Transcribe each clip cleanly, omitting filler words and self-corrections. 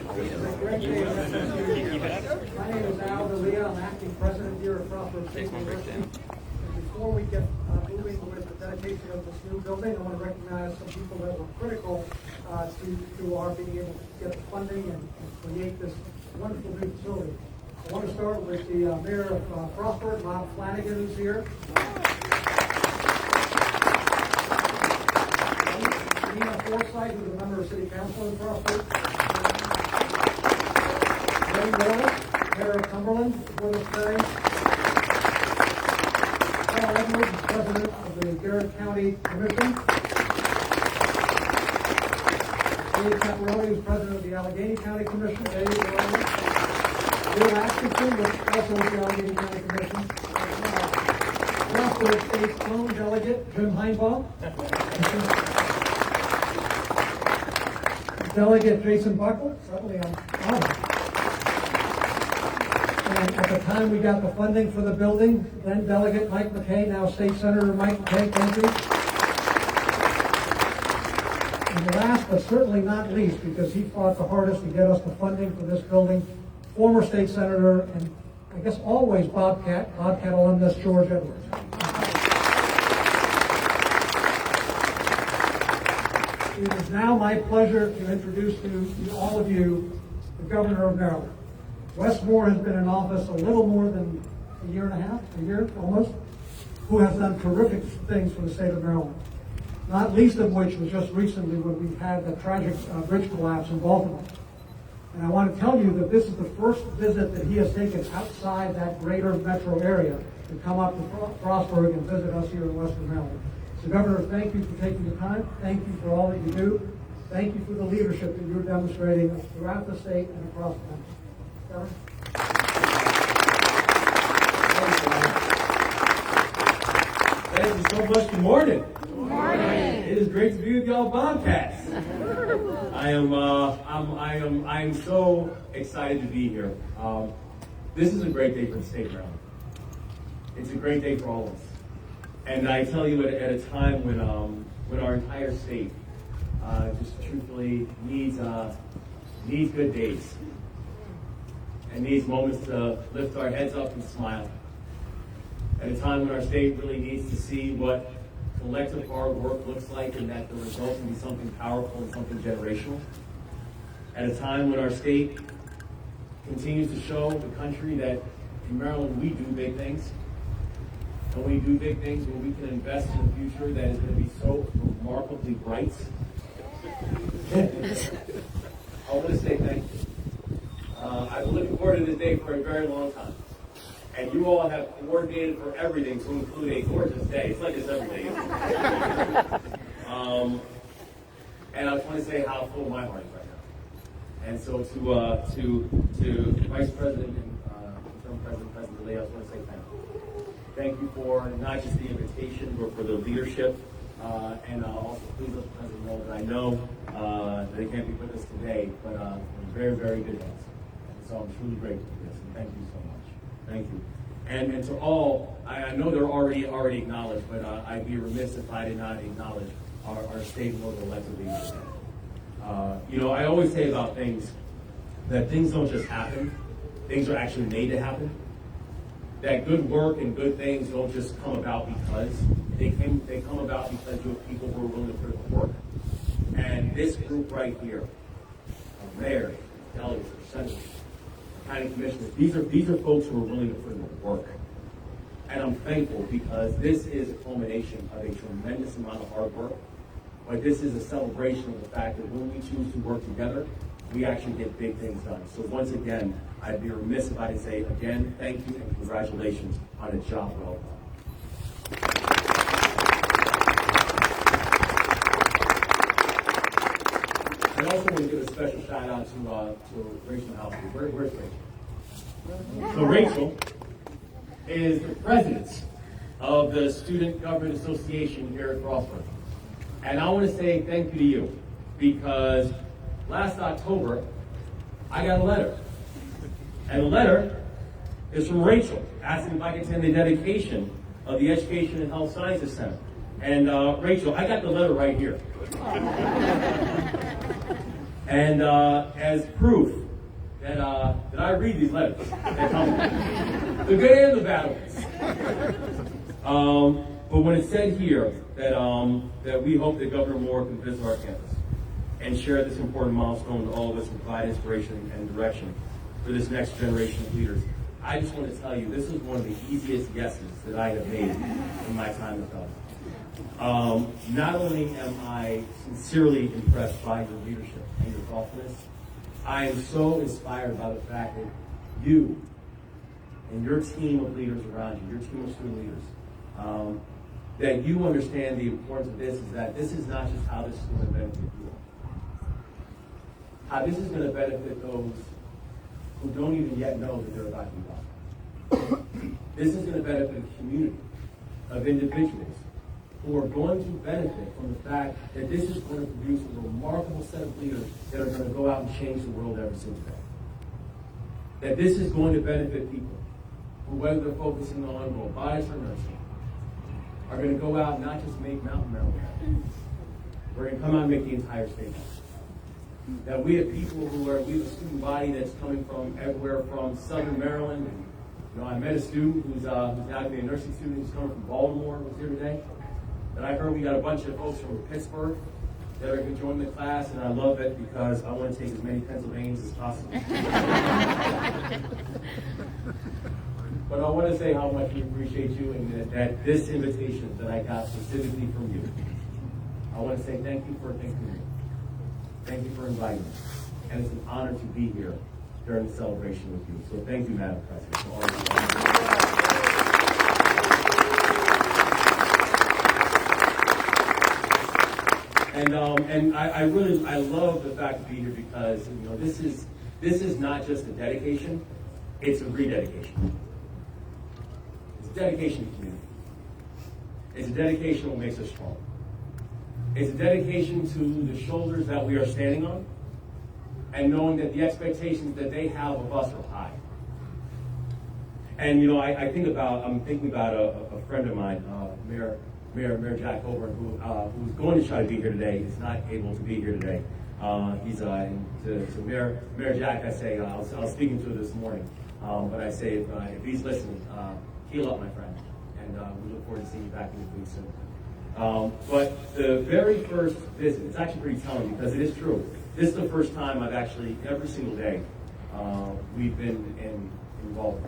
My name is Al D'Elia. I'm acting president here at Frostburg State University. And before we get moving with the dedication of this new building, I want to recognize some people that were critical to our being able to get the funding and create this wonderful new facility. I want to start with the mayor of Frostburg, Bob Flanagan, who's here. Nina Forsythe, who's a member of City Council in Frostburg. Ray Morris, mayor of Cumberland, is with us today. Paul Edwards, president of the Garrett County Commission. Dave Caparelli, who's president of the Allegheny County Commission. Dave, Bill Atkinson, also with the Allegheny County Commission. Frostburg State's own delegate, Jim Heinbaugh. Delegate Jason Buckle, certainly I'm honored. And at the time we got the funding for the building, then Delegate Mike McKay, now State Senator Mike McKay, thank you. And last but certainly not least, because he fought the hardest to get us the funding for this building, former State Senator and I guess always Bobcat alumnus George Edwards. It is now my pleasure to introduce to all of you the Governor of Maryland. Wes Moore has been in office a little more than a year and a half, a year almost, who has done terrific things for the state of Maryland. Not least of which was just recently when we had the tragic bridge collapse in Baltimore. And I want to tell you that this is the first visit that he has taken outside that greater metro area to come up to Frostburg and visit us here in Western Maryland. So Governor, thank you for taking the time. Thank you for all that you do. Thank you for the leadership that you're demonstrating throughout the state and across the country. Governor? Thank you so much. Good morning. Good morning. It is great to be with y'all Bobcats. I am so excited to be here. This is a great day for the state of Maryland. It's a great day for all of us. And I tell you, at a time when our entire state just truthfully needs good days and needs moments to lift our heads up and smile. At a time when our state really needs to see what collective hard work looks like and that the result can be something powerful and something generational. At a time when our state continues to show the country that in Maryland we do big things. And we do big things where we can invest in a future that is going to be so remarkably bright. I want to say thank you. I've been looking forward to this day for a very long time. And you all have coordinated for everything to include a gorgeous day. It's like this every day, isn't it? And I just want to say how full my heart is right now. And so to Vice President and Interim President D'Elia, I just want to say thank you. Thank you for not just the invitation, but for the leadership. And also please let the President know that I know that he can't be with us today, but in very, very good hands. And so I'm truly grateful for this, and thank you so much. Thank you. And to all, I know they're already acknowledged, but I'd be remiss if I did not acknowledge our state and local elected leaders. I always say about things that things don't just happen, things are actually made to happen. That good work and good things don't just come about because they come about because you have people who are willing to put in the work. And this group right here, our mayor, delegates, senators, county commissioners, these are folks who are willing to put in the work. And I'm thankful because this is a culmination of a tremendous amount of hard work, but this is a celebration of the fact that when we choose to work together, we actually get big things done. So once again, I'd be remiss if I didn't say again, thank you and congratulations on a job well done. I also want to give a special shout out to Rachel House. Where's Rachel? So Rachel is the president of the Student Government Association here at Frostburg. And I want to say thank you to you because last October, I got a letter. And the letter is from Rachel, asking if I could attend the dedication of the Education and Health Sciences Center. And Rachel, I got the letter right here. And as proof that I read these letters, that come, the good and the bad ones. But when it said here that we hope that Governor Moore can visit our campus and share this important milestone with all of us and provide inspiration and direction for this next generation of leaders, I just want to tell you, this is one of the easiest yeses that I have made in my time with government. Not only am I sincerely impressed by your leadership and your thoughtfulness, I am so inspired by the fact that you and your team of leaders around you, your team of student leaders, that you understand the importance of this is that this is not just how this is going to benefit you. How this is going to benefit those who don't even yet know that they're about to be God. This is going to benefit a community of individuals who are going to benefit from the fact that this is going to produce a remarkable set of leaders that are going to go out and change the world every single day. That this is going to benefit people who, whether they're focusing on robotics or nursing, are going to go out and not just make Mountain Maryland happen. We're going to come out and make the entire state happen. That we have people we have a student body that's coming from everywhere from Southern Maryland. And, I met a student who's now going to be a nursing student who's coming from Baltimore, was here today. And I heard we got a bunch of folks from Pittsburgh that are going to join the class, and I love it because I want to take as many Pennsylvanians as possible. But I want to say how much we appreciate you and that this invitation that I got specifically from you. I want to say thank you for thinking of me. Thank you for inviting me. And it's an honor to be here during the celebration with you. So thank you, Madam President, for all your And I love the fact to be here because this is not just a dedication, it's a rededication. It's a dedication to community. It's a dedication that makes us strong. It's a dedication to the shoulders that we are standing on, and knowing that the expectations that they have of us are high. And I'm thinking about a friend of mine, Mayor Jack Coburn, who's going to try to be here today. He's not able to be here today. He's to Mayor Jack. I say I was speaking to him this morning, but I say if he's listening, heal up, my friend, and we look forward to seeing you back in the booth soon. But the very first visit, it's actually pretty telling because it is true. This is the first time I've actually, every single day, we've been involved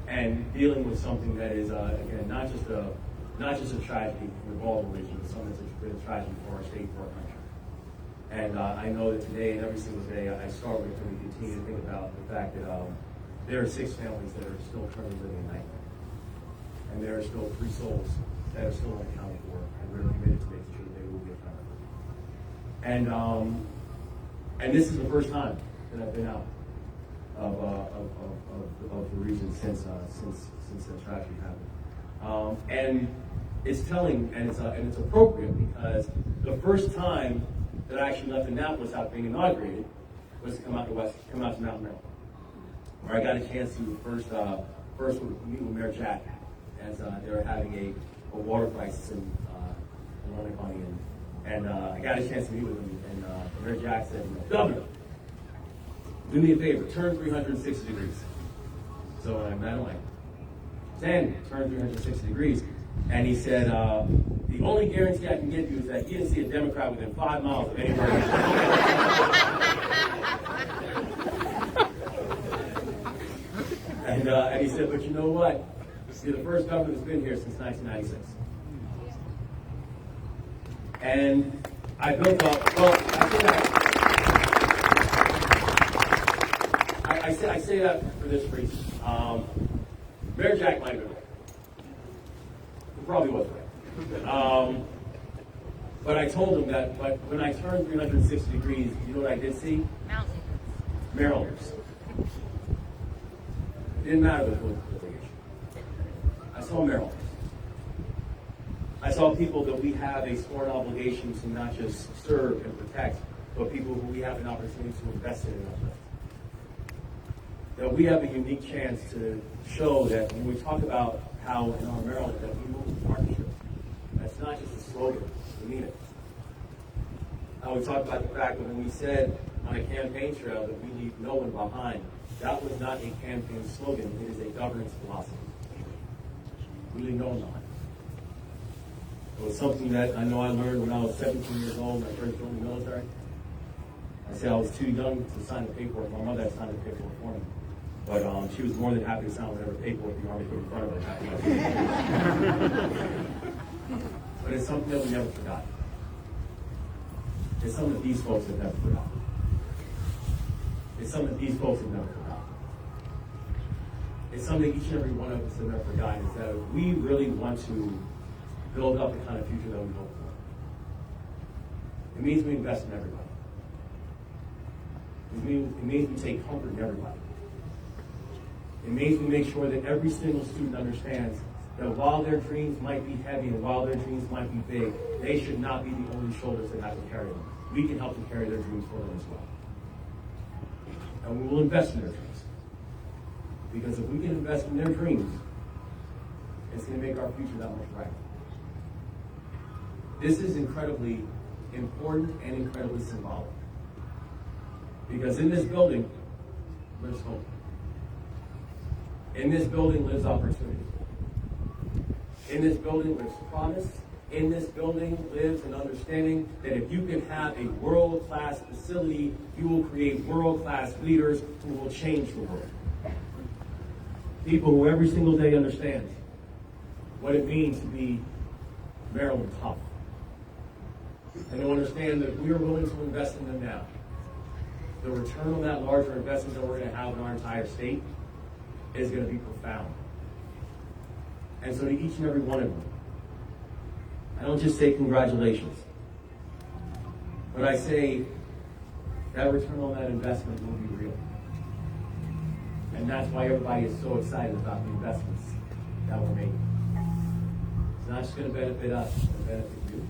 and dealing with something that is, again, not just a tragedy for the Baltimore region, but something that's been a tragedy for our state, for our country. And I know that today and every single day, I start with and we continue to think about the fact that there are 6 families that are still currently living in nightmare. And there are still 3 souls that are still unaccounted for, and we're committed to making sure that they will be accounted for. And this is the first time that I've been out of the region since the tragedy happened. And it's telling, and it's appropriate because the first time that I actually left Annapolis after being inaugurated was to come out to Mountain Maryland, where I got a chance to first meet with Mayor Jack as they were having a water crisis in Atlantic County, and I got a chance to meet with him, and Mayor Jack said, "Governor, do me a favor, turn 360 degrees." So I met him, Sandy, turn 360 degrees, and he said, "The only guarantee I can give you is that you didn't see a Democrat within 5 miles of anywhere." And he said, "But you know what? You're the first governor that's been here since 1996. And I built up, well, I say that for this reason. Mayor Jack might have been right. He probably was right. But I told him that, but when I turned 360 degrees, you know what I did see? Mountains. Marylanders. It didn't matter the political affiliation. I saw Marylanders. I saw people that we have a sworn obligation to not just serve and protect, but people who we have an opportunity to invest in and uplift. That we have a unique chance to show that when we talk about how in our Maryland that we move in partnership, that's not just a slogan, we mean it. I would talk about the fact that when we said on a campaign trail that we leave no one behind, that was not a campaign slogan, it is a governance philosophy. We leave no one behind. It was something that I know I learned when I was 17 years old when I first joined the military. I said I was too young to sign the paperwork. My mother had signed the paperwork for me. But she was more than happy to sign whatever paperwork the Army put in front of her. But it's something that we never forgot. It's something that these folks have never forgotten. It's something that these folks have never forgotten. It's something that each and every one of us have never forgotten, is that if we really want to build up the kind of future that we hope for, it means we invest in everybody. It means we take comfort in everybody. It means we make sure that every single student understands that while their dreams might be heavy and while their dreams might be big, they should not be the only shoulders that have to carry them. We can help them carry their dreams for them as well. And we will invest in their dreams. Because if we can invest in their dreams, it's going to make our future that much brighter. This is incredibly important and incredibly symbolic. Because in this building lives hope. In this building lives opportunity. In this building lives promise. In this building lives an understanding that if you can have a world-class facility, you will create world-class leaders who will change the world. People who every single day understand what it means to be Maryland tough. And to understand that if we are willing to invest in them now, the return on that larger investment that we're going to have in our entire state is going to be profound. And so to each and every one of you, I don't just say congratulations, but I say that return on that investment will be real. And that's why everybody is so excited about the investments that we're making. It's not just going to benefit us, it's going to benefit you,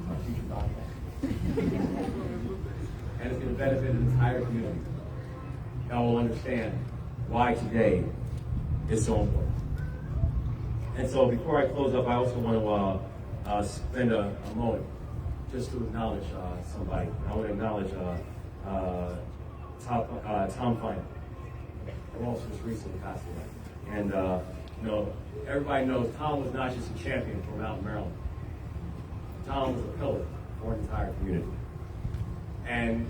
our future podcast. And it's going to benefit the entire community that will understand why today is so important. And so before I close up, I also want to spend a moment just to acknowledge somebody. I want to acknowledge Tom Fine, who also just recently passed away. And, everybody knows Tom was not just a champion for Mountain Maryland. Tom was a pillar for an entire community. And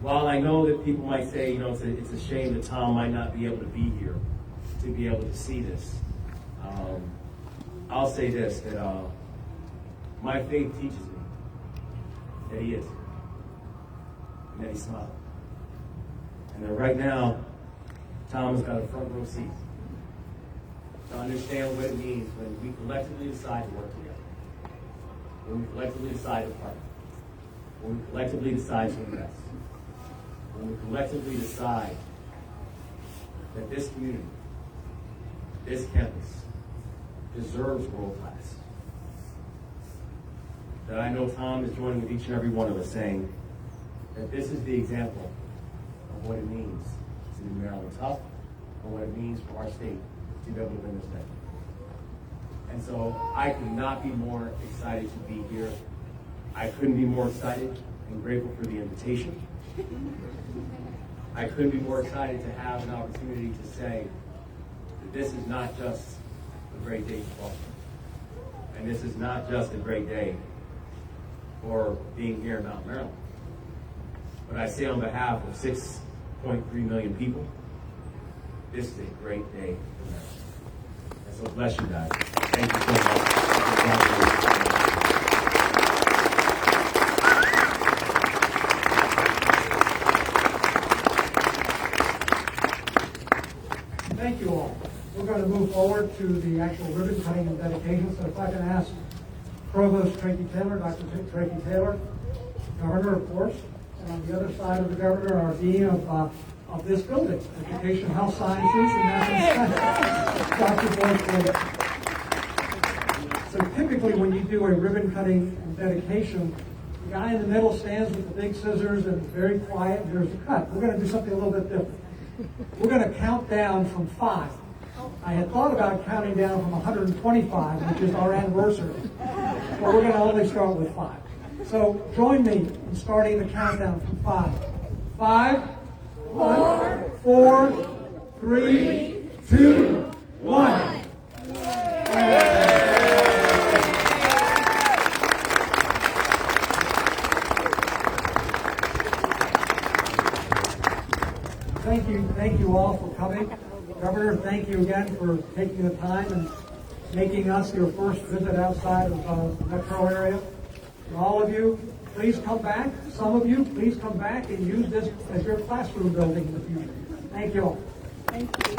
while I know that people might say, it's a shame that Tom might not be able to be here to be able to see this, I'll say this, that my faith teaches me that he is, and that he smiles. And that right now, Tom has got a front row seat to understand what it means when we collectively decide to work together, when we collectively decide to partner, when we collectively decide to invest, when we collectively decide that this community, this campus, deserves world class. That I know Tom is joining with each and every one of us saying that this is the example of what it means to be Maryland tough and what it means for our state to be able to win this thing. And so I could not be more excited to be here. I couldn't be more excited and grateful for the invitation. I couldn't be more excited to have an opportunity to say that this is not just a great day for Boston. And this is not just a great day for being here in Mount Maryland. But I say on behalf of 6.3 million people, this is a great day for Maryland. And so bless you guys. Thank you so much. Thank you all. We're going to move forward to the actual ribbon cutting and dedication. So if I can ask Provost Tracy Taylor, Dr. Tracy Taylor, Governor, of course, and on the other side of the Governor, our Dean of this building, Education, Health Sciences, and National Science, Dr. Boyd. So typically when you do a ribbon cutting and dedication, the guy in the middle stands with the big scissors and is very quiet, and here's the cut. We're going to do something a little bit different. We're going to count down from 5. I had thought about counting down from 125, which is our anniversary. but we're going to only start with 5. So join me in starting the countdown from 5. 5, 4, 3, 2, 1. Thank you all for coming. Governor, thank you again for taking the time and making us your first visit outside of the metro area. And all of you, please come back. Some of you, please come back and use this as your classroom building in the future. Thank you all. Thank you.